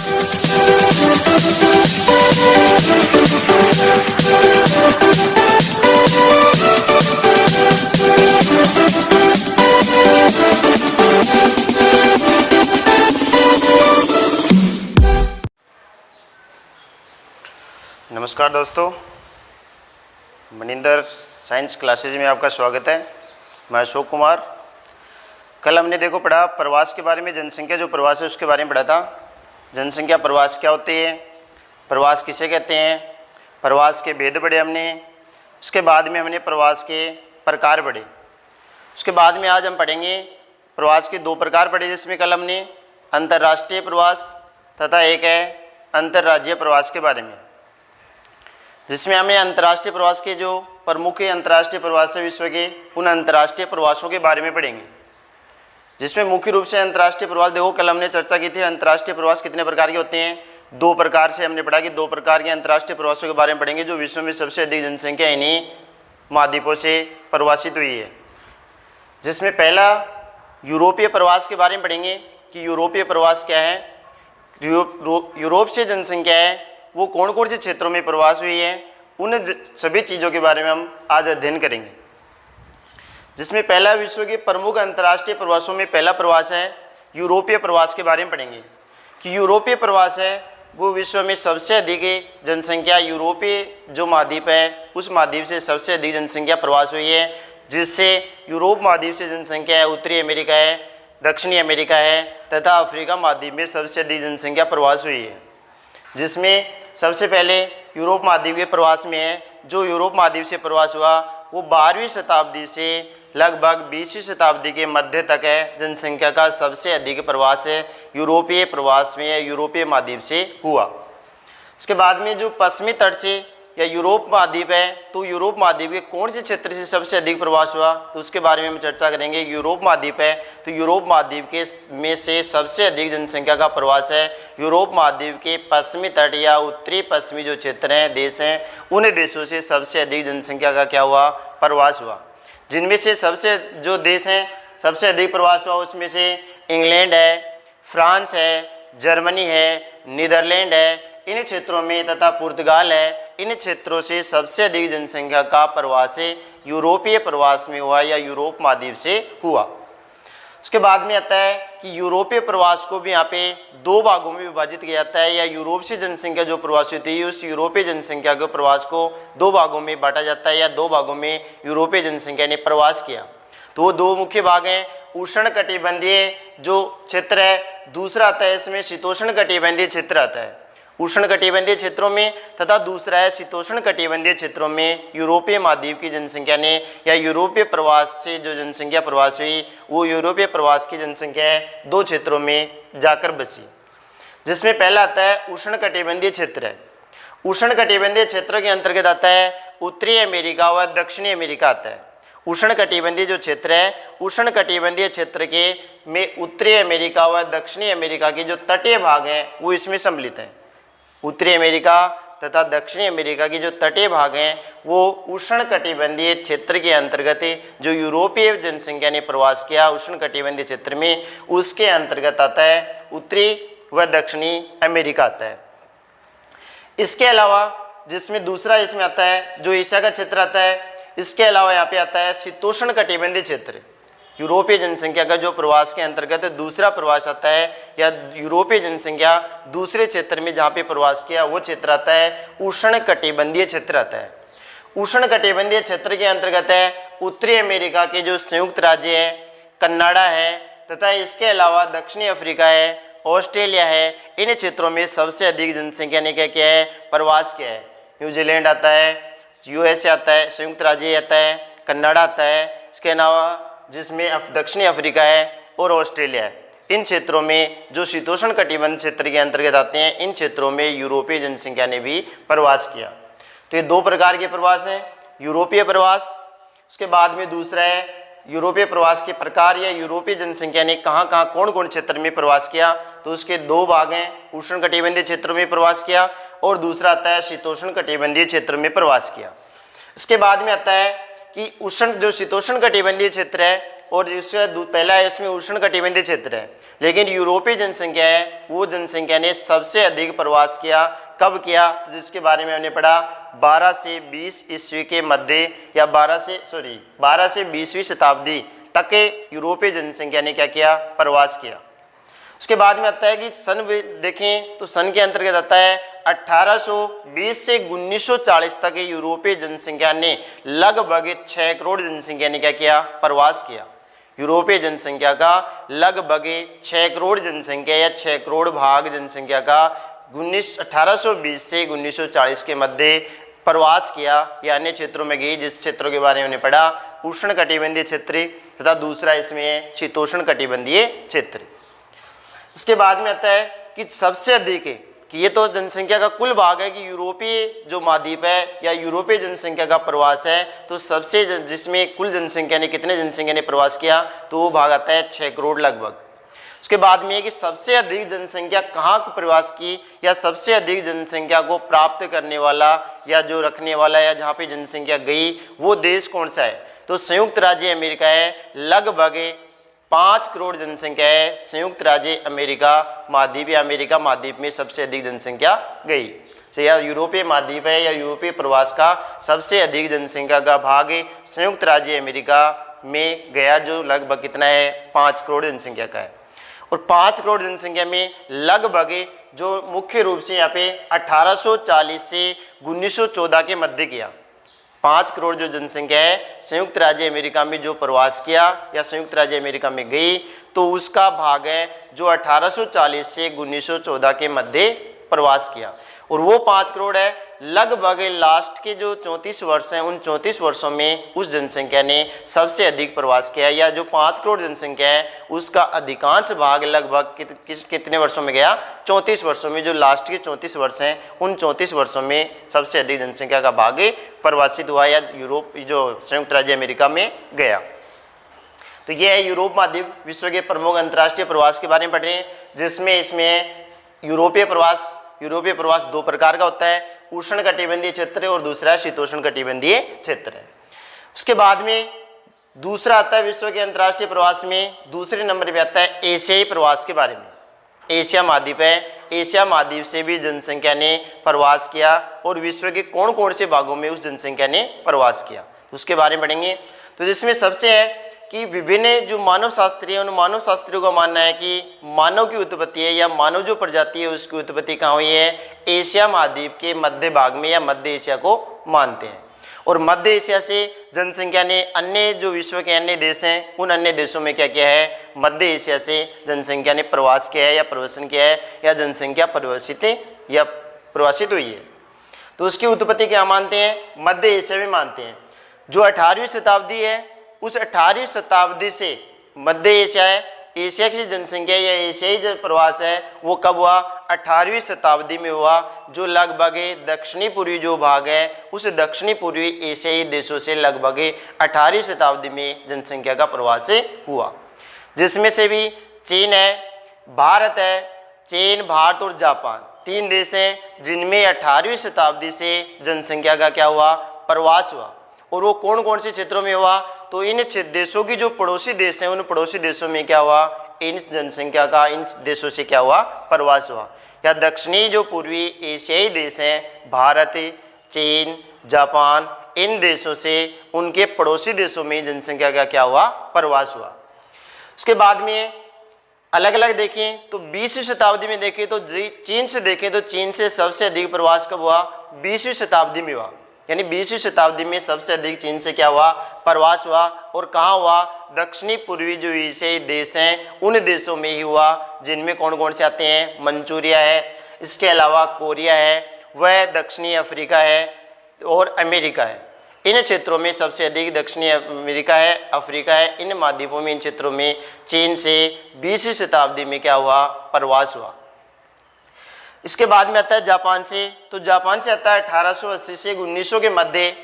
नमस्कार दोस्तों, Maninder science classes में आपका स्वागत है। मैं अशोक कुमार। कल हमने देखो पढ़ा प्रवास के बारे में, जनसंख्या जो प्रवास है उसके बारे में पढ़ा था। जनसंख्या प्रवास क्या होती है, प्रवास किसे कहते हैं, प्रवास के भेद पढ़े हमने। उसके बाद में हमने प्रवास के प्रकार पढ़े। उसके बाद में आज हम पढ़ेंगे प्रवास के दो प्रकार पढ़े, जिसमें कल हमने अंतर्राष्ट्रीय प्रवास तथा एक है अंतर्राज्यीय प्रवास के बारे में, जिसमें हमने अंतर्राष्ट्रीय प्रवास के जो प्रमुख अंतर्राष्ट्रीय प्रवास है विश्व के, उन अंतर्राष्ट्रीय प्रवासों के बारे में पढ़ेंगे। जिसमें मुख्य रूप से अंतर्राष्ट्रीय प्रवास, देखो कल हमने चर्चा की थी अंतर्राष्ट्रीय प्रवास कितने प्रकार के होते हैं, दो प्रकार से हमने पढ़ा कि दो प्रकार के अंतर्राष्ट्रीय प्रवासों के बारे में पढ़ेंगे जो विश्व में सबसे अधिक जनसंख्या इन्हीं महाद्वीपों से प्रवासित हुई है। जिसमें पहला यूरोपीय प्रवास के बारे में पढ़ेंगे कि यूरोपीय प्रवास क्या है, यूरोप से जनसंख्या है वो कौन कौन से क्षेत्रों में प्रवास हुई है, उन सभी चीज़ों के बारे में हम आज अध्ययन करेंगे। जिसमें पहला विश्व के प्रमुख अंतर्राष्ट्रीय प्रवासों में पहला प्रवास है यूरोपीय प्रवास के बारे में पढ़ेंगे कि यूरोपीय प्रवास है वो विश्व में सबसे अधिक जनसंख्या, यूरोपीय जो महाद्वीप है उस महाद्वीप से सबसे अधिक जनसंख्या प्रवास हुई है। जिससे यूरोप महाद्वीप से जनसंख्या है, उत्तरी अमेरिका है, दक्षिणी अमेरिका है तथा अफ्रीका महाद्वीप में सबसे अधिक जनसंख्या प्रवास हुई है। जिसमें सबसे पहले यूरोप महाद्वीप के प्रवास में है, जो यूरोप महाद्वीप से प्रवास हुआ वो 12वीं शताब्दी से लगभग 20वीं शताब्दी के मध्य तक है। जनसंख्या का सबसे अधिक प्रवास है यूरोपीय प्रवास में या यूरोपीय महाद्वीप से हुआ। उसके बाद में जो पश्चिमी तट से या यूरोप महाद्वीप है, तो यूरोप महाद्वीप के कौन से क्षेत्र से सबसे अधिक प्रवास हुआ, तो उसके बारे में हम चर्चा करेंगे। यूरोप महाद्वीप है तो यूरोप महाद्वीप के में से सबसे अधिक जनसंख्या का प्रवास है यूरोप महाद्वीप के पश्चिमी तट या उत्तरी पश्चिमी जो क्षेत्र हैं, देश हैं, उन देशों से सबसे अधिक जनसंख्या का क्या हुआ, प्रवास हुआ। जिनमें से सबसे जो देश हैं सबसे अधिक प्रवास हुआ उसमें से इंग्लैंड है, फ्रांस है, जर्मनी है, नीदरलैंड है, इन क्षेत्रों में तथा पुर्तगाल है। इन क्षेत्रों से सबसे अधिक जनसंख्या का प्रवास यूरोपीय प्रवास में हुआ या यूरोप महाद्वीप से हुआ। उसके बाद में आता है कि यूरोपीय प्रवास को भी यहाँ पे दो भागों में विभाजित किया जाता है, या यूरोप से जनसंख्या जो प्रवासी थी उस यूरोपीय जनसंख्या के प्रवास को दो भागों में बांटा जाता है, या दो भागों में यूरोपीय जनसंख्या ने प्रवास किया। तो वो दो मुख्य भाग हैं, उष्णकटिबंधीय जो क्षेत्र है, दूसरा आता है इसमें शीतोष्ण कटिबंधीय क्षेत्र आता है उष्ण कटिबंधीय क्षेत्रों में, तथा दूसरा है शीतोष्ण कटिबंधीय क्षेत्रों में यूरोपीय महाद्वीप की जनसंख्या ने या यूरोपीय प्रवास से जो जनसंख्या प्रवास हुई वो यूरोपीय प्रवास की जनसंख्या है दो क्षेत्रों में जाकर बसी। जिसमें पहला आता है उष्ण कटिबंधीय क्षेत्र है। उष्ण कटिबंधीय क्षेत्र के अंतर्गत आता है उत्तरी अमेरिका व दक्षिणी अमेरिका आता है। उष्ण कटिबंधीय जो क्षेत्र है, उष्ण कटिबंधीय क्षेत्र के में उत्तरी अमेरिका व दक्षिणी अमेरिका के जो तटीय भाग हैं वो इसमें सम्मिलित हैं। उत्तरी अमेरिका तथा दक्षिणी अमेरिका के जो तटीय भाग हैं वो उष्ण कटिबंधीय क्षेत्र के अंतर्गत जो यूरोपीय जनसंख्या ने प्रवास किया उष्ण कटिबंधीय क्षेत्र में, उसके अंतर्गत आता है उत्तरी व दक्षिणी अमेरिका आता है। इसके अलावा जिसमें दूसरा इसमें आता है जो एशिया का क्षेत्र आता है, इसके अलावा यहाँ पे आता है शीतोष्ण कटिबंधीय क्षेत्र। यूरोपीय जनसंख्या का जो प्रवास के अंतर्गत दूसरा प्रवास आता है या यूरोपीय जनसंख्या दूसरे क्षेत्र में जहाँ पे प्रवास किया वो क्षेत्र आता है उष्ण कटिबंधीय क्षेत्र आता है। उष्ण कटिबंधीय क्षेत्र के अंतर्गत है उत्तरी अमेरिका के जो संयुक्त राज्य है, कनाडा है तथा इसके अलावा दक्षिणी अफ्रीका है, ऑस्ट्रेलिया है। इन क्षेत्रों में सबसे अधिक जनसंख्या ने क्या किया है, प्रवास किया है। न्यूजीलैंड आता है, यूएसए आता है, संयुक्त राज्य आता है, कनाडा आता है, इसके अलावा जिसमें दक्षिणी अफ्रीका है और ऑस्ट्रेलिया है। इन क्षेत्रों में जो शीतोष्ण कटिबंध क्षेत्र के अंतर्गत आते हैं, इन क्षेत्रों में यूरोपीय जनसंख्या ने भी प्रवास किया। तो ये दो प्रकार के प्रवास हैं, यूरोपीय प्रवास। उसके बाद में दूसरा है यूरोपीय प्रवास के प्रकार या यूरोपीय जनसंख्या ने कहाँ कहाँ कौन कौन क्षेत्र में प्रवास किया, तो उसके दो भाग हैं, उष्ण कटिबंधीय क्षेत्रों में प्रवास किया और दूसरा आता है शीतोष्ण कटिबंधीय क्षेत्र में प्रवास किया। इसके बाद में आता है कि उष्ण जो शीतोष्ण कटिबंधीय क्षेत्र है और जिसका पहला है इसमें उष्णकटिबंधीय क्षेत्र है। लेकिन यूरोपीय जनसंख्या है वो जनसंख्या ने सबसे अधिक प्रवास किया। कब किया? तो जिसके बारे में हमने पढ़ा 12 से 20 ईस्वी के मध्य या 12 से 20वीं शताब्दी तक के यूरोपीय जनसंख्या ने क्या किया? प्रवास किया। उसके बाद में आता है कि सन देखें तो सन के अंतर्गत आता है 1820 से 1940 तक यूरोपीय जनसंख्या ने लगभग 6 करोड़ जनसंख्या ने क्या किया? प्रवास किया। यूरोपीय जनसंख्या का लगभग 6 करोड़ जनसंख्या या 6 करोड़ भाग जनसंख्या का 1820 से 1940 के मध्य प्रवास किया या अन्य क्षेत्रों में गई, जिस क्षेत्रों के बारे में हमने पढ़ा उष्णकटिबंधीय क्षेत्र तथा दूसरा इसमें है शीतोष्ण कटिबंधीय क्षेत्र। इसके बाद में आता है कि सबसे अधिक है कि ये तो जनसंख्या का कुल भाग है कि यूरोपीय जो महाद्वीप है या यूरोपीय जनसंख्या का प्रवास है, तो सबसे जिसमें कुल जनसंख्या ने कितने जनसंख्या ने प्रवास किया तो वो भाग आता है 6 करोड़ लगभग। उसके बाद में है कि सबसे अधिक जनसंख्या कहाँ को प्रवास की या सबसे अधिक जनसंख्या को प्राप्त करने वाला या जो रखने वाला या जहाँ पे जनसंख्या गई वो देश कौन सा है? तो संयुक्त राज्य अमेरिका है। लगभग 5 करोड़ जनसंख्या है संयुक्त राज्य अमेरिका महाद्वीप या अमेरिका महाद्वीप में सबसे अधिक जनसंख्या गई। से या यूरोपीय महाद्वीप है या यूरोपीय प्रवास का सबसे अधिक जनसंख्या का भाग संयुक्त राज्य अमेरिका में गया, जो लगभग कितना है? 5 करोड़ जनसंख्या का है। और 5 करोड़ जनसंख्या में लगभग जो मुख्य रूप से यहाँ पे 1840 से 1914 के मध्य किया। 5 करोड़ जो जनसंख्या है संयुक्त राज्य अमेरिका में जो प्रवास किया या संयुक्त राज्य अमेरिका में गई, तो उसका भाग है जो 1840 से 1914 के मध्य प्रवास किया। और वो 5 करोड़ है। लगभग लास्ट के जो 34 वर्ष हैं उन 34 वर्षों में उस जनसंख्या ने सबसे अधिक प्रवास किया, या जो 5 करोड़ जनसंख्या है उसका अधिकांश भाग लगभग कितने वर्षों में गया? 34 वर्षों में। जो लास्ट के 34 वर्ष हैं उन 34 वर्षों में सबसे अधिक जनसंख्या का भाग प्रवासित हुआ या यूरोप जो संयुक्त राज्य अमेरिका में गया। तो ये है यूरोप महाद्वीप विश्व के प्रमुख अंतर्राष्ट्रीय प्रवास के बारे में पढ़ रहे हैं, जिसमें इसमें यूरोपीय प्रवास 2 प्रकार का होता है, उष्ण कटिबंधीय क्षेत्र और दूसरा शीतोष्ण कटिबंधीय क्षेत्र है। उसके बाद में दूसरा आता है विश्व के अंतर्राष्ट्रीय प्रवास में दूसरे नंबर पे आता है एशियाई प्रवास के बारे में। एशिया महाद्वीप है, एशिया महाद्वीप से भी जनसंख्या ने प्रवास किया और विश्व के कौन कौन से भागों में उस जनसंख्या ने प्रवास किया उसके बारे में पढ़ेंगे। तो जिसमें सबसे है कि विभिन्न जो मानव शास्त्री है उन मानव शास्त्रियों का मानना है कि मानव की उत्पत्ति है या मानव जो प्रजाति है उसकी उत्पत्ति कहाँ हुई है? एशिया महाद्वीप के मध्य भाग में या मध्य एशिया को मानते हैं। और मध्य एशिया से जनसंख्या ने अन्य जो विश्व के अन्य देश हैं उन अन्य देशों में क्या किया है? मध्य एशिया से जनसंख्या ने प्रवास किया है या प्रवसन किया है या जनसंख्या प्रवासित हुई है। तो उसकी उत्पत्ति क्या मानते हैं? मध्य एशिया में मानते हैं। जो 18वीं शताब्दी है उस 18वीं शताब्दी से मध्य एशिया है, एशिया की जनसंख्या या एशियाई जो प्रवास है वो कब हुआ? 18वीं शताब्दी में हुआ, जो लगभग दक्षिणी पूर्वी जो भाग है उस दक्षिणी पूर्वी एशियाई देशों से लगभग 18वीं शताब्दी में जनसंख्या का प्रवास हुआ, जिसमें से भी चीन है, भारत है, चीन, भारत और जापान 3 देश हैं जिनमें 18वीं शताब्दी से जनसंख्या का क्या हुआ? प्रवास हुआ। और वो कौन कौन से क्षेत्रों में हुआ? तो इन देशों की जो पड़ोसी देश हैं उन पड़ोसी देशों में क्या हुआ? इन जनसंख्या का इन देशों से क्या हुआ? प्रवास हुआ। या दक्षिणी जो पूर्वी एशियाई देश हैं भारत, चीन, जापान, इन देशों से उनके पड़ोसी देशों में जनसंख्या का क्या हुआ? प्रवास हुआ। उसके बाद में अलग अलग देखें तो 20वीं शताब्दी में देखें तो चीन से देखें तो चीन से सबसे अधिक प्रवास कब हुआ? 20वीं शताब्दी में हुआ। यानी 20वीं शताब्दी में सबसे अधिक चीन से क्या हुआ? प्रवास हुआ। और कहाँ हुआ? दक्षिणी पूर्वी जो एशियाई देश हैं उन देशों में ही हुआ, जिनमें कौन कौन से आते हैं? मंचूरिया है, इसके अलावा कोरिया है, वह दक्षिणी अफ्रीका है और अमेरिका है। इन क्षेत्रों में सबसे अधिक दक्षिणी अमेरिका है, अफ्रीका है। इन महाद्वीपों में इन क्षेत्रों में चीन से 20वीं शताब्दी में क्या हुआ? प्रवास हुआ। इसके बाद में आता है जापान से। तो जापान से आता है 1880 से 1900 के मध्य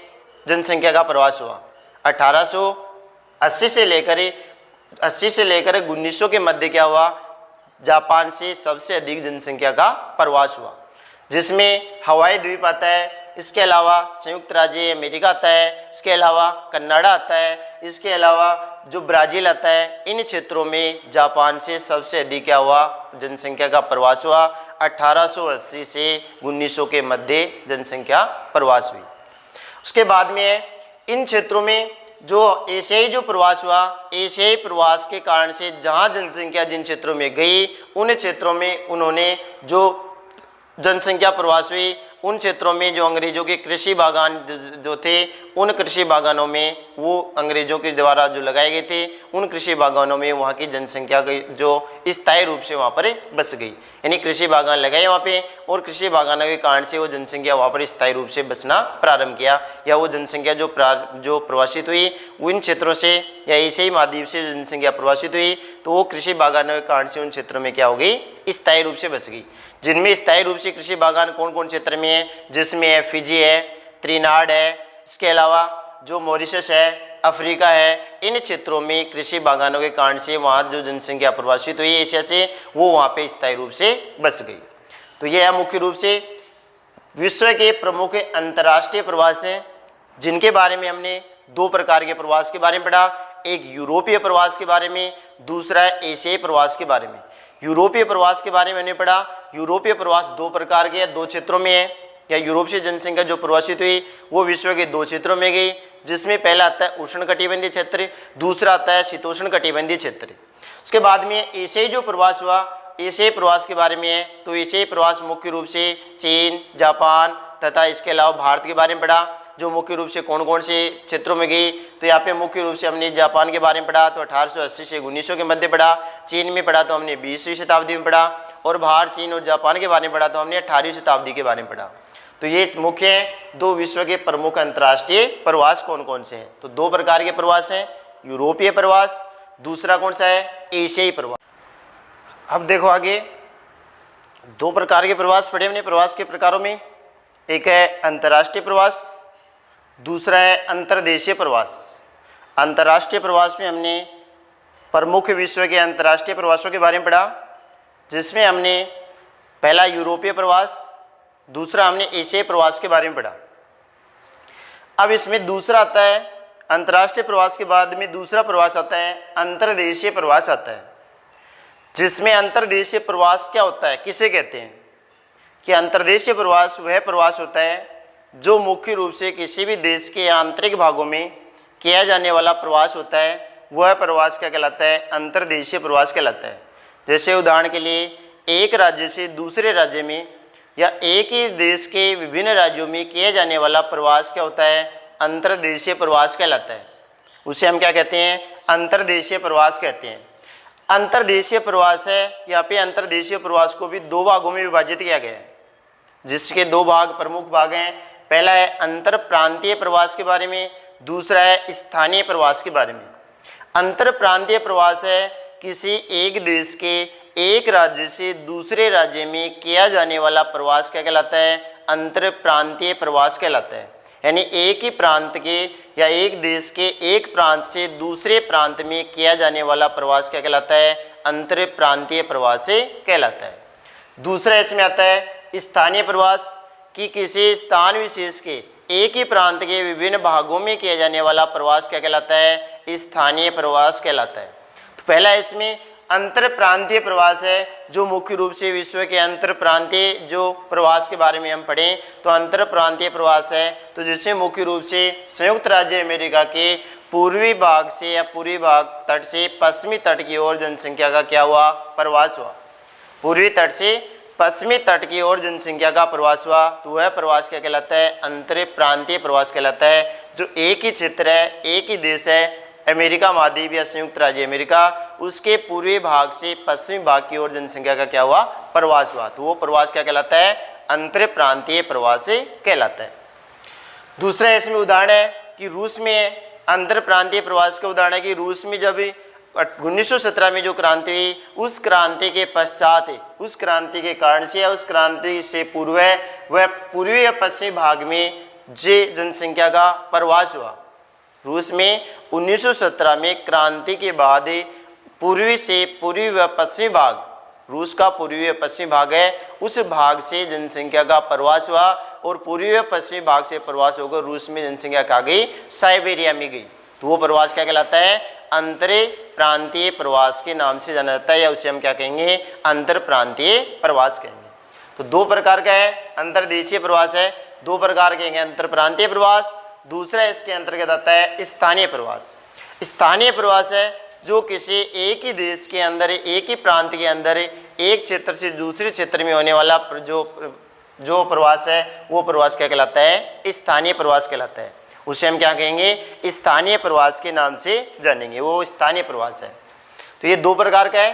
जनसंख्या का प्रवास हुआ। 1880 से लेकर 1900 के मध्य क्या हुआ? जापान से सबसे अधिक जनसंख्या का प्रवास हुआ, जिसमें हवाई द्वीप आता है, इसके अलावा संयुक्त राज्य अमेरिका आता है, इसके अलावा कनाडा आता है, इसके अलावा जो ब्राज़ील आता है। इन क्षेत्रों में जापान से सबसे अधिक क्या हुआ, जनसंख्या का प्रवास हुआ। 1880 से 1900 के मध्य जनसंख्या प्रवास हुई। उसके बाद में इन क्षेत्रों में जो एशियाई जो प्रवास हुआ, एशियाई प्रवास के कारण से जहाँ जनसंख्या जिन क्षेत्रों में गई, उन क्षेत्रों में उन्होंने जो जनसंख्या प्रवास हुई, उन क्षेत्रों में जो अंग्रेजों के कृषि बागान जो थे, उन कृषि बागानों में वो अंग्रेजों के द्वारा जो लगाए गए थे, उन कृषि बागानों में वहाँ की जनसंख्या जो स्थायी रूप से वहाँ पर बस गई। यानी कृषि बागान लगाए वहाँ पे, और कृषि बागानों के कारण से वो जनसंख्या वहाँ पर स्थायी रूप से बसना प्रारंभ किया, या वो जनसंख्या जो प्रवासित हुई उन क्षेत्रों से या एशियाई महाद्वीप से जनसंख्या प्रवासित हुई, तो वो कृषि बागानों के कारण से उन क्षेत्रों में क्या हो गई, स्थायी रूप से बस गई। जिनमें स्थायी रूप से कृषि बागान कौन कौन क्षेत्र में है, जिसमें है फिजी है, त्रिनाड है, इसके अलावा जो मॉरिशस है, अफ्रीका है। इन क्षेत्रों में कृषि बागानों के कारण से वहाँ जो जनसंख्या प्रवासित हुई एशिया से, वो वहाँ पे स्थायी रूप से बस गई। तो यह मुख्य रूप से विश्व के प्रमुख अंतर्राष्ट्रीय प्रवास हैं, जिनके बारे में हमने दो प्रकार के प्रवास के बारे में पढ़ा। एक यूरोपीय प्रवास के बारे में, दूसरा एशियाई प्रवास के बारे में। यूरोपीय प्रवास के बारे में हमने पढ़ा, यूरोपीय प्रवास दो प्रकार के, दो क्षेत्रों में है, या यूरोप से जनसंख्या जो प्रवासित हुई वो विश्व के दो क्षेत्रों में गई, जिसमें पहला आता है उष्णकटिबंधीय क्षेत्र, दूसरा आता है शीतोष्ण कटिबंधीय क्षेत्र। उसके बाद में एशियाई जो प्रवास हुआ, एशियाई प्रवास के बारे में है, तो एशियाई प्रवास मुख्य रूप से चीन, जापान तथा इसके अलावा भारत के बारे में पढ़ा, जो मुख्य रूप से कौन कौन से क्षेत्रों में गई। तो यहाँ पे मुख्य रूप से हमने जापान के बारे में पढ़ा, तो 1880 से 1900 के मध्य पढ़ा। चीन में पढ़ा तो हमने 20वीं शताब्दी में पढ़ा, और भारत, चीन और जापान के बारे में पढ़ा तो हमने 18वीं शताब्दी के बारे में पढ़ा। तो ये मुख्य हैं दो विश्व के प्रमुख अंतर्राष्ट्रीय प्रवास कौन कौन से हैं। तो दो प्रकार के प्रवास हैं, यूरोपीय प्रवास, दूसरा कौन सा है, एशियाई प्रवास। अब देखो आगे दो प्रकार के प्रवास पढ़े हमने प्रवास के प्रकारों में, एक है अंतर्राष्ट्रीय प्रवास, दूसरा है अंतर्देशीय प्रवास। अंतर्राष्ट्रीय प्रवास में हमने प्रमुख विश्व के अंतर्राष्ट्रीय प्रवासों के बारे में पढ़ा, जिसमें हमने पहला यूरोपीय प्रवास, दूसरा हमने एशियाई प्रवास के बारे में पढ़ा। अब इसमें दूसरा आता है अंतर्राष्ट्रीय प्रवास के बाद में दूसरा प्रवास आता है अंतर्देशीय प्रवास आता है, जिसमें अंतर्देशीय प्रवास क्या होता है, किसे कहते हैं कि अंतर्देशीय प्रवास वह प्रवास होता है जो मुख्य रूप से किसी भी देश के आंतरिक भागों में किया जाने वाला प्रवास होता है, वह प्रवास क्या कहलाता है, अंतर्देशीय प्रवास कहलाता है। जैसे उदाहरण के लिए एक राज्य से दूसरे राज्य में या एक ही देश के विभिन्न राज्यों में किया जाने वाला प्रवास क्या होता है, अंतर्देशीय प्रवास कहलाता है। उसे हम क्या कहते हैं, अंतर्देशीय प्रवास कहते हैं। अंतर्देशीय प्रवास है, यहाँ पे अंतर्देशीय प्रवास को भी दो भागों में विभाजित किया गया है, जिसके दो भाग प्रमुख भाग हैं। पहला है अंतर प्रांतीय प्रवास के बारे में, दूसरा है स्थानीय प्रवास के बारे में। अंतर प्रांतीय प्रवास है किसी एक देश के एक राज्य से दूसरे राज्य में किया जाने वाला प्रवास क्या कहलाता है, अंतर प्रांतीय प्रवास कहलाता है। यानी एक ही प्रांत के या एक देश के एक प्रांत से दूसरे प्रांत में किया जाने वाला प्रवास क्या कहलाता है, अंतर प्रांतीय प्रवास कहलाता है। दूसरा इसमें आता है स्थानीय प्रवास, कि किसी स्थान विशेष के एक ही प्रांत के विभिन्न भागों में किया जाने वाला प्रवास क्या कहलाता है, स्थानीय प्रवास कहलाता है। तो पहला इसमें अंतर प्रांतीय प्रवास है, जो मुख्य रूप से विश्व के अंतर प्रांतीय जो प्रवास के बारे में हम पढ़ें तो अंतर प्रांतीय प्रवास है, तो जिसमें मुख्य रूप से संयुक्त राज्य अमेरिका के पूर्वी भाग से या पूर्वी भाग तट से पश्चिमी तट की ओर जनसंख्या का क्या हुआ, प्रवास हुआ। पूर्वी तट से पश्चिमी तट की ओर जनसंख्या का प्रवास हुआ, तो वह प्रवास क्या कहलाता है, अंतर प्रांतीय प्रवास कहलाता है। जो एक ही क्षेत्र है, एक ही देश है, अमेरिका महाद्वीप या संयुक्त राज्य अमेरिका, उसके पूर्वी भाग से पश्चिमी भाग की ओर जनसंख्या का क्या हुआ, प्रवास हुआ, तो वो प्रवास क्या कहलाता है, अंतर प्रांतीय प्रवास कहलाता है। दूसरा इसमें उदाहरण है कि रूस में अंतर प्रांतीय प्रवास का उदाहरण है कि रूस में जब 1917 में जो क्रांति हुई, उस क्रांति के पश्चात, उस क्रांति के कारण से या उस क्रांति से पूर्व वह पूर्वी या पश्चिमी भाग में जे जनसंख्या का प्रवास हुआ। रूस में 1917 में क्रांति के बाद पूर्वी से पूर्वी व पश्चिमी भाग रूस का पूर्वी व पश्चिमी भाग है, उस भाग से जनसंख्या का प्रवास हुआ और पूर्वी व पश्चिमी भाग से प्रवास होकर रूस में जनसंख्या कहाँ गई, साइबेरिया में गई। तो वो प्रवास क्या कहलाता है, अंतर प्रांतीय प्रवास के नाम से जाना जाता है, या उसे हम क्या कहेंगे, अंतर प्रांतीय प्रवास कहेंगे। तो दो प्रकार का है, अंतर्देशीय प्रवास है, दो प्रकार के हैं, अंतर प्रांतीय प्रवास, दूसरा इसके अंतर्गत आता है स्थानीय प्रवास। स्थानीय प्रवास है जो किसी एक ही देश के अंदर, एक ही प्रांत के अंदर, एक क्षेत्र से दूसरे क्षेत्र में होने वाला जो प्रवास है वो प्रवास क्या कहलाता है, स्थानीय प्रवास कहलाता है। उसे हम क्या कहेंगे, स्थानीय प्रवास के नाम से जानेंगे, वो स्थानीय प्रवास है। तो ये दो प्रकार का है।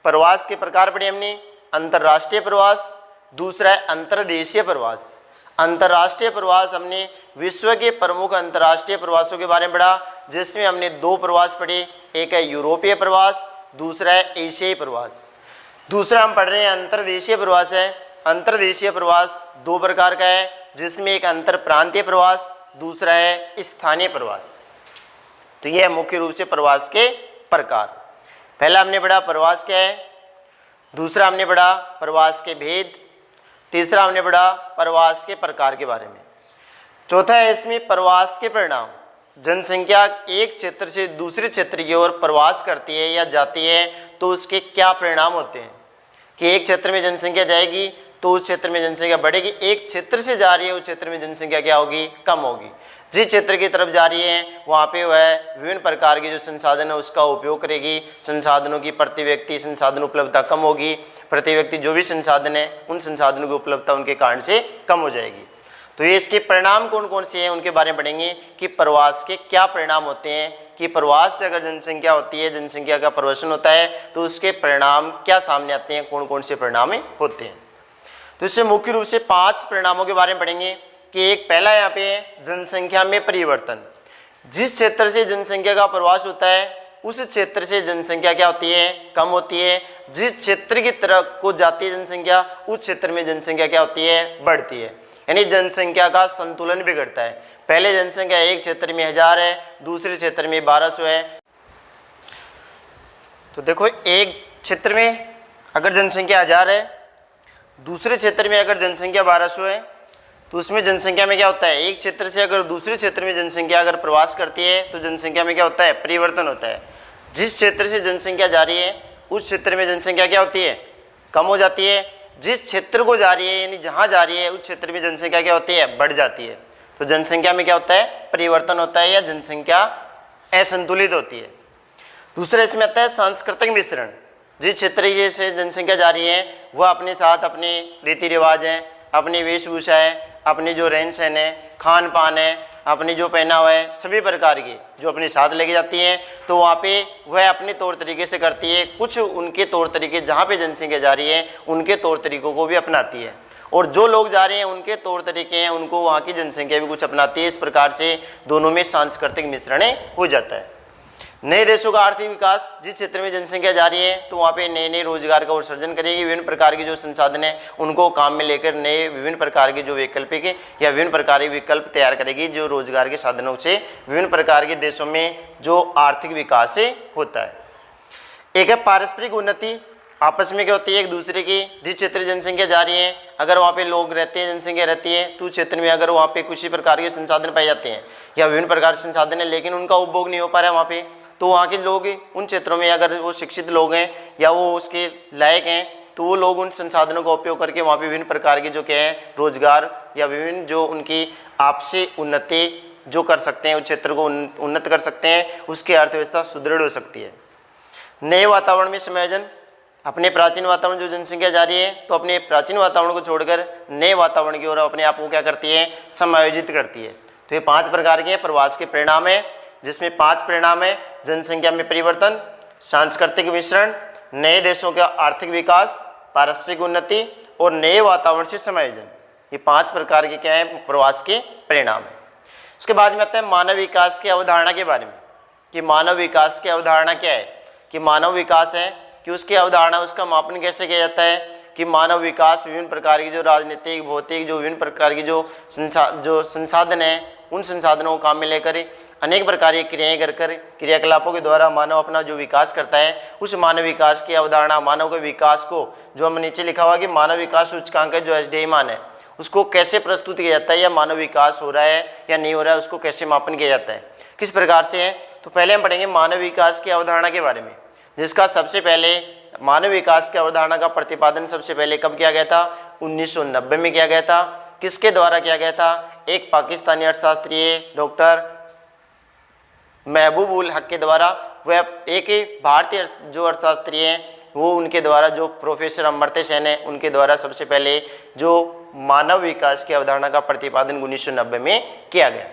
प्रवास के प्रकार पढ़े हमने, अंतर्राष्ट्रीय प्रवास, दूसरा है अंतर्देशीय प्रवास। अंतर्राष्ट्रीय प्रवास हमने विश्व के प्रमुख अंतर्राष्ट्रीय प्रवासों के बारे में पढ़ा, जिसमें हमने दो प्रवास पढ़े, एक है यूरोपीय प्रवास, दूसरा है एशियाई प्रवास। दूसरा हम पढ़ रहे हैं अंतर्देशीय प्रवास है। अंतर्देशीय प्रवास दो प्रकार का है, जिसमें एक अंतर प्रांतीय प्रवास, दूसरा है स्थानीय प्रवास। तो यह मुख्य रूप से प्रवास के प्रकार। पहला हमने पढ़ा प्रवास क्या है, दूसरा हमने पढ़ा प्रवास के भेद, तीसरा हमने पढ़ा प्रवास के प्रकार के बारे में। चौथा है इसमें प्रवास के परिणाम। जनसंख्या एक क्षेत्र से दूसरे क्षेत्र की ओर प्रवास करती है या जाती है तो उसके क्या परिणाम होते हैं, कि एक क्षेत्र में जनसंख्या जाएगी तो उस क्षेत्र में जनसंख्या बढ़ेगी, एक क्षेत्र से जा रही है उस क्षेत्र में जनसंख्या क्या होगी, कम होगी। जिस क्षेत्र की तरफ जा रही है वहाँ पे वह विभिन्न प्रकार के जो संसाधन है उसका उपयोग करेगी, संसाधनों की प्रति व्यक्ति संसाधन उपलब्धता कम होगी, प्रति व्यक्ति जो भी संसाधन है उन संसाधनों की उपलब्धता उनके कारण से कम हो जाएगी। तो ये इसके परिणाम कौन कौन से हैं उनके बारे में पढ़ेंगे, कि प्रवास के क्या परिणाम होते हैं, कि प्रवास से अगर जनसंख्या होती है, जनसंख्या का प्रवर्धन होता है तो उसके परिणाम क्या सामने आते हैं, कौन कौन से परिणाम होते हैं। तो इससे मुख्य रूप से 5 परिणामों के बारे में पढ़ेंगे, कि एक पहला यहाँ पे है जनसंख्या में परिवर्तन। जिस क्षेत्र से जनसंख्या का प्रवास होता है उस क्षेत्र से जनसंख्या क्या होती है, कम होती है। जिस क्षेत्र की तरफ को जाती है जनसंख्या उस क्षेत्र में जनसंख्या क्या होती है, बढ़ती है, यानी जनसंख्या का संतुलन बिगड़ता है। पहले जनसंख्या एक क्षेत्र में 1000 है, दूसरे क्षेत्र में 1200 है। तो देखो एक क्षेत्र में अगर जनसंख्या 1000 है, दूसरे क्षेत्र में अगर जनसंख्या 1200 है, तो उसमें जनसंख्या में क्या होता है, एक क्षेत्र से अगर दूसरे क्षेत्र में जनसंख्या अगर प्रवास करती है तो जनसंख्या में क्या होता है, परिवर्तन होता है। जिस क्षेत्र से जनसंख्या जा रही है उस क्षेत्र में जनसंख्या क्या होती है, कम हो जाती है। जिस क्षेत्र को जा रही है यानी जहाँ जा रही है उस क्षेत्र में जनसंख्या क्या होती है, बढ़ जाती है। तो जनसंख्या में क्या होता है, परिवर्तन होता है या जनसंख्या असंतुलित होती है। दूसरा इसमें आता है सांस्कृतिक मिश्रण। जिस क्षेत्र से जनसंख्या जा रही है वह अपने साथ अपने रीति रिवाज हैं, अपनी वेशभूषा है, अपनी जो रहन सहन है, खान पान है, अपनी जो पहनावा है, सभी प्रकार की जो अपने साथ लेके जाती हैं, तो वहाँ पे वह अपने तौर तरीके से करती है। कुछ उनके तौर तरीके जहाँ पे जनसंख्या जा रही है उनके तौर तरीकों को भी अपनाती है, और जो लोग जा रहे हैं उनके तौर तरीके हैं उनको वहाँ की जनसंख्या भी कुछ अपनाती है। इस प्रकार से दोनों में सांस्कृतिक मिश्रण हो जाता है। नए देशों का आर्थिक विकास, जिस क्षेत्र में जनसंख्या जा रही है तो वहाँ पे नए नए रोजगार का उत्सर्जन करेगी। विभिन्न प्रकार के जो संसाधन है उनको काम में लेकर नए विभिन्न प्रकार के जो वैकल्पिक या विभिन्न प्रकार के विकल्प तैयार करेगी, जो रोजगार के साधनों से विभिन्न प्रकार के देशों में जो आर्थिक विकास होता है। एक है पारस्परिक उन्नति, आपस में क्या होती है, एक दूसरे की जिस क्षेत्र जनसंख्या जा रही है अगर वहाँ पे लोग रहते हैं, जनसंख्या रहती है, तो उस क्षेत्र में अगर वहाँ पे कुछ ही प्रकार के संसाधन पाए जाते हैं या विभिन्न प्रकार के संसाधन है लेकिन उनका उपभोग नहीं हो पा रहा है वहाँ पे, तो वहाँ के लोग उन क्षेत्रों में अगर वो शिक्षित लोग हैं या वो उसके लायक हैं तो वो लोग उन संसाधनों का उपयोग करके वहाँ पे विभिन्न प्रकार के जो क्या है रोजगार या विभिन्न जो उनकी आपसी उन्नति जो कर सकते हैं, उस क्षेत्र को उन्नत कर सकते हैं, उसकी अर्थव्यवस्था सुदृढ़ हो सकती है। नए वातावरण में समायोजन, अपने प्राचीन वातावरण जो जनसंख्या जा रही है तो अपने प्राचीन वातावरण को छोड़कर नए वातावरण की ओर अपने आप को क्या करती है, समायोजित करती है। तो ये 5 प्रकार के प्रवास के परिणाम है, जिसमें 5 परिणाम है, जनसंख्या में परिवर्तन, सांस्कृतिक मिश्रण, नए देशों का आर्थिक विकास, पारस्परिक उन्नति और नए वातावरण से समायोजन। ये 5 प्रकार के क्या है, प्रवास के परिणाम है। इसके बाद में आता है मानव विकास की अवधारणा के बारे में, कि मानव विकास की अवधारणा क्या है, कि मानव विकास है कि उसकी अवधारणा, उसका मापन कैसे किया जाता है, कि मानव विकास विभिन्न प्रकार की जो राजनीतिक भौतिक जो विभिन्न प्रकार की जो संसाधन है उन संसाधनों को काम में लेकर अनेक प्रकार की क्रियाएं कर क्रियाकलापों के द्वारा मानव अपना जो विकास करता है, उस मानव विकास की अवधारणा, मानव के विकास को जो हम नीचे लिखा हुआ कि मानव विकास सूचकांक है जो एचडीआई मान है, उसको कैसे प्रस्तुत किया जाता है, या मानव विकास हो रहा है या नहीं हो रहा है, उसको कैसे मापन किया जाता है, किस प्रकार से है। तो पहले हम पढ़ेंगे मानव विकास की अवधारणा के बारे में, जिसका सबसे पहले मानव विकास की अवधारणा का प्रतिपादन सबसे पहले कब किया गया था, 1990 में किया गया था। किसके द्वारा किया गया था, एक पाकिस्तानी अर्थशास्त्री डॉक्टर महबूब उल हक के द्वारा, वह एक भारतीय जो अर्थशास्त्री हैं वो उनके द्वारा, जो प्रोफेसर अमर्त्य सेन है उनके द्वारा सबसे पहले जो मानव विकास की अवधारणा का प्रतिपादन 1990 में किया गया।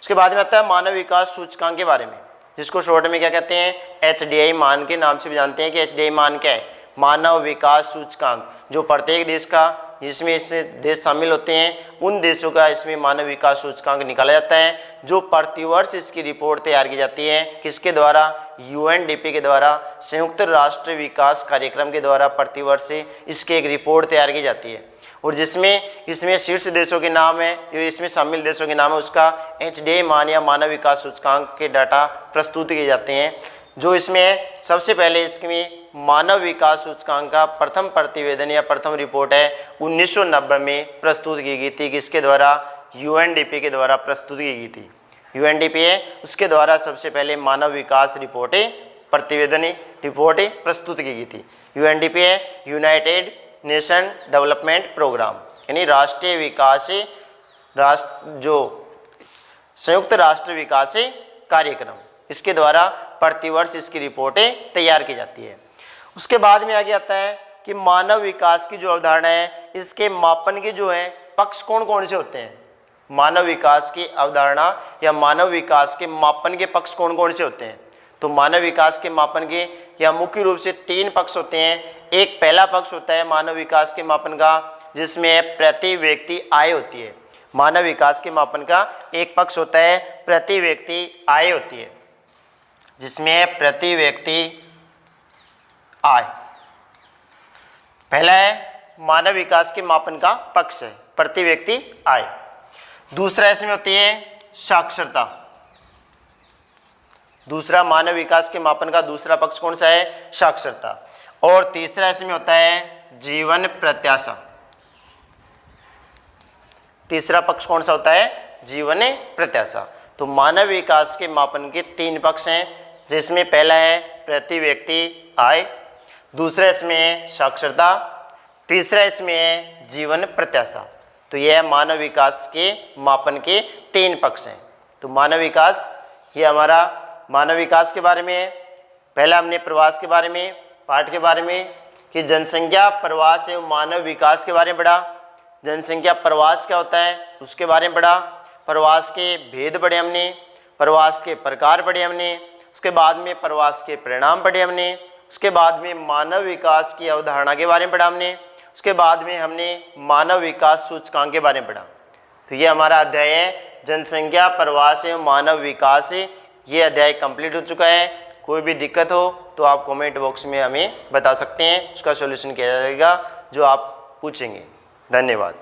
उसके बाद में आता है मानव विकास सूचकांक के बारे में, जिसको शॉर्ट में क्या कहते हैं, एचडीआई मान के नाम से भी जानते हैं कि एचडीआई मान क्या है, मानव विकास सूचकांक, जो प्रत्येक देश का, जिसमें इससे देश शामिल होते हैं, उन देशों का इसमें मानव विकास सूचकांक निकाला जाता है, जो प्रतिवर्ष इसकी रिपोर्ट तैयार की जाती है। किसके द्वारा, यूएनडीपी के द्वारा, संयुक्त राष्ट्र विकास कार्यक्रम के द्वारा प्रतिवर्ष इसकी एक रिपोर्ट तैयार की जाती है, और जिसमें इसमें शीर्ष देशों के नाम है, जो इसमें शामिल देशों के नाम है, उसका एचडीआई मान या मानव विकास सूचकांक के डाटा प्रस्तुत किए जाते हैं। जो इसमें सबसे पहले इसमें मानव विकास सूचकांक का प्रथम प्रतिवेदन या प्रथम रिपोर्ट है 1990 में प्रस्तुत की गई थी। किसके द्वारा, यूएनडीपी के द्वारा प्रस्तुत की गई थी। यूएनडीपी है, उसके द्वारा सबसे पहले मानव विकास रिपोर्टें, प्रतिवेदन रिपोर्टें प्रस्तुत की गई थी। यूएनडीपी है यूनाइटेड नेशन डेवलपमेंट प्रोग्राम, यानी राष्ट्रीय विकास जो संयुक्त राष्ट्र विकास कार्यक्रम, इसके द्वारा प्रतिवर्ष इसकी रिपोर्टें तैयार की जाती है। उसके बाद में आगे आता है कि मानव विकास की जो अवधारणा है, इसके मापन के जो है पक्ष कौन कौन से होते हैं। मानव विकास की अवधारणा या मानव विकास के मापन के पक्ष कौन कौन से होते हैं। तो मानव विकास के मापन के या मुख्य रूप से 3 पक्ष होते हैं। एक पहला पक्ष होता है मानव विकास के मापन का, जिसमें प्रति व्यक्ति आय होती है। मानव विकास के मापन का एक पक्ष होता है प्रति व्यक्ति आय होती है, जिसमें प्रति व्यक्ति आय पहला है मानव विकास के मापन का पक्ष है, प्रति व्यक्ति आय। दूसरा इसमें होती है साक्षरता। दूसरा मानव विकास के मापन का दूसरा पक्ष कौन सा है, साक्षरता। और तीसरा इसमें होता है जीवन प्रत्याशा। तीसरा पक्ष कौन सा होता है, जीवन प्रत्याशा। तो मानव विकास के मापन के 3 पक्ष हैं, जिसमें पहला है प्रति व्यक्ति आय, दूसरा इसमें है साक्षरता, तीसरा इसमें है जीवन प्रत्याशा। तो यह मानव विकास के मापन के 3 पक्ष हैं। तो मानव विकास, ये हमारा मानव विकास के बारे में है। पहला हमने प्रवास के बारे में, पाठ के बारे में, कि जनसंख्या, प्रवास एवं मानव विकास के बारे में पढ़ा। जनसंख्या प्रवास क्या होता है उसके बारे में पढ़ा। प्रवास के भेद पढ़े हमने, प्रवास के प्रकार पढ़े हमने, उसके बाद में प्रवास के परिणाम पढ़े हमने, उसके बाद में मानव विकास की अवधारणा के बारे में पढ़ा हमने, उसके बाद में हमने मानव विकास सूचकांक के बारे में पढ़ा। तो ये हमारा अध्याय है जनसंख्या, प्रवास एवं मानव विकास। ये अध्याय कंप्लीट हो चुका है। कोई भी दिक्कत हो तो आप कमेंट बॉक्स में हमें बता सकते हैं, उसका सॉल्यूशन किया जाएगा जो आप पूछेंगे। धन्यवाद।